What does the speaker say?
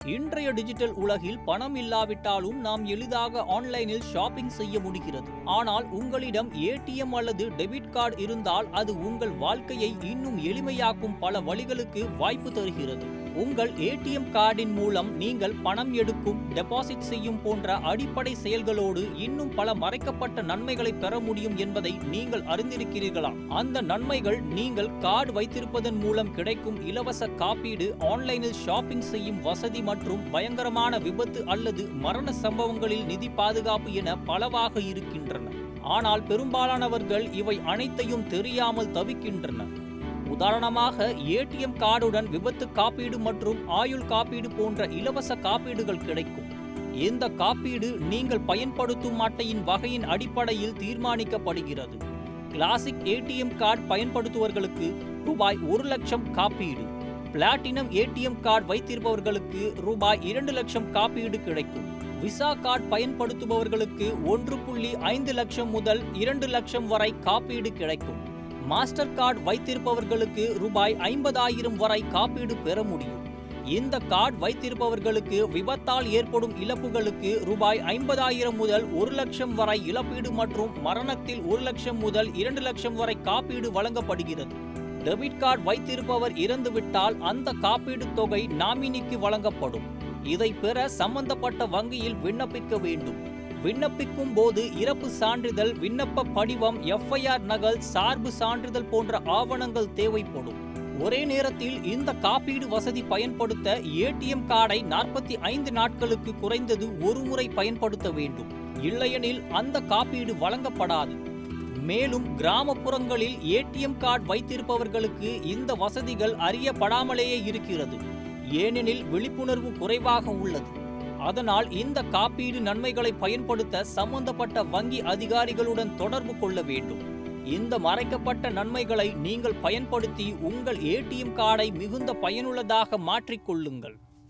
இன்றைய டிஜிட்டல் உலகில் பணம் இல்லாவிட்டாலும் நாம் எளிதாக ஆன்லைனில் ஷாப்பிங் செய்ய முடிகிறது. ஆனால் உங்களிடம் ஏடிஎம் அல்லது டெபிட் கார்டு இருந்தால் அது உங்கள் வாழ்க்கையை இன்னும் எளிமையாக்கும் பல வழிகளுக்கு வாய்ப்பு தருகிறது. உங்கள் ஏடிஎம் கார்டின் மூலம் நீங்கள் பணம் எடுக்கும், டெபாசிட் செய்யும் போன்ற அடிப்படை செயல்களோடு இன்னும் பல மறைக்கப்பட்ட நன்மைகளை பெற முடியும் என்பதை நீங்கள் அறிந்திருக்கிறீர்களா? அந்த நன்மைகள் நீங்கள் கார்டு வைத்திருப்பதன் மூலம் கிடைக்கும் இலவச காப்பீடு, ஆன்லைனில் ஷாப்பிங் செய்யும் வசதி மற்றும் பயங்கரமான விபத்து அல்லது மரண சம்பவங்களில் நிதி பாதுகாப்பு என பலவாக இருக்கின்றன. ஆனால் பெரும்பாலானவர்கள் இவை அனைத்தையும் தெரியாமல் தவிக்கின்றனர். உதாரணமாக, ஏடிஎம் கார்டுடன் விபத்து காப்பீடு மற்றும் ஆயுள் காப்பீடு போன்ற இலவச காப்பீடுகள் கிடைக்கும். இந்த காப்பீடு நீங்கள் பயன்படுத்தும் அட்டையின் வகையின் அடிப்படையில் தீர்மானிக்கப்படுகிறது. கிளாசிக் ஏடிஎம் கார்டு பயன்படுத்துபவர்களுக்கு ரூபாய் 1 லட்சம் காப்பீடு, பிளாட்டினம் ஏடிஎம் கார்டு வைத்திருப்பவர்களுக்கு ரூபாய் 2 லட்சம் காப்பீடு கிடைக்கும். விசா கார்டு பயன்படுத்துபவர்களுக்கு 1.5 லட்சம் முதல் 2 லட்சம் வரை காப்பீடு கிடைக்கும். மாஸ்டர் கார்டு வைத்திருப்பவர்களுக்கு ரூபாய் 50,000 வரை காப்பீடு பெற முடியும். இந்த கார்டு வைத்திருப்பவர்களுக்கு விபத்தால் ஏற்படும் இழப்புகளுக்கு ரூபாய் 50,000 முதல் 1 லட்சம் வரை இழப்பீடு மற்றும் மரணத்தில் 1 லட்சம் முதல் 2 லட்சம் வரை காப்பீடு வழங்கப்படுகிறது. டெபிட் கார்டு வைத்திருப்பவர் இறந்துவிட்டால் அந்த காப்பீடு தொகை நாமினிக்கு வழங்கப்படும். இதை பெற சம்பந்தப்பட்ட வங்கியில் விண்ணப்பிக்க வேண்டும். விண்ணப்பிக்கும் போது இறப்பு சான்றிதழ், விண்ணப்ப படிவம், எஃப்ஐஆர் நகல், சார்பு சான்றிதழ் போன்ற ஆவணங்கள் தேவைப்படும். ஒரே நேரத்தில் இந்த காப்பீடு வசதி பயன்படுத்த ஏடிஎம் கார்டை 45 நாட்களுக்கு குறைந்தது ஒரு முறை பயன்படுத்த வேண்டும். இல்லையெனில் அந்த காப்பீடு வழங்கப்படாது. மேலும் கிராமப்புறங்களில் ஏடிஎம் கார்டு வைத்திருப்பவர்களுக்கு இந்த வசதிகள் அறியப்படாமலேயே இருக்கிறது. ஏனெனில் விழிப்புணர்வு குறைவாக உள்ளது. அதனால் இந்த காப்பீடு நன்மைகளை பயன்படுத்த சம்பந்தப்பட்ட வங்கி அதிகாரிகளுடன் தொடர்பு கொள்ள வேண்டும். இந்த மறைக்கப்பட்ட நன்மைகளை நீங்கள் பயன்படுத்தி உங்கள் ஏடிஎம் கார்டை மிகுந்த பயனுள்ளதாக மாற்றிக்கொள்ளுங்கள்.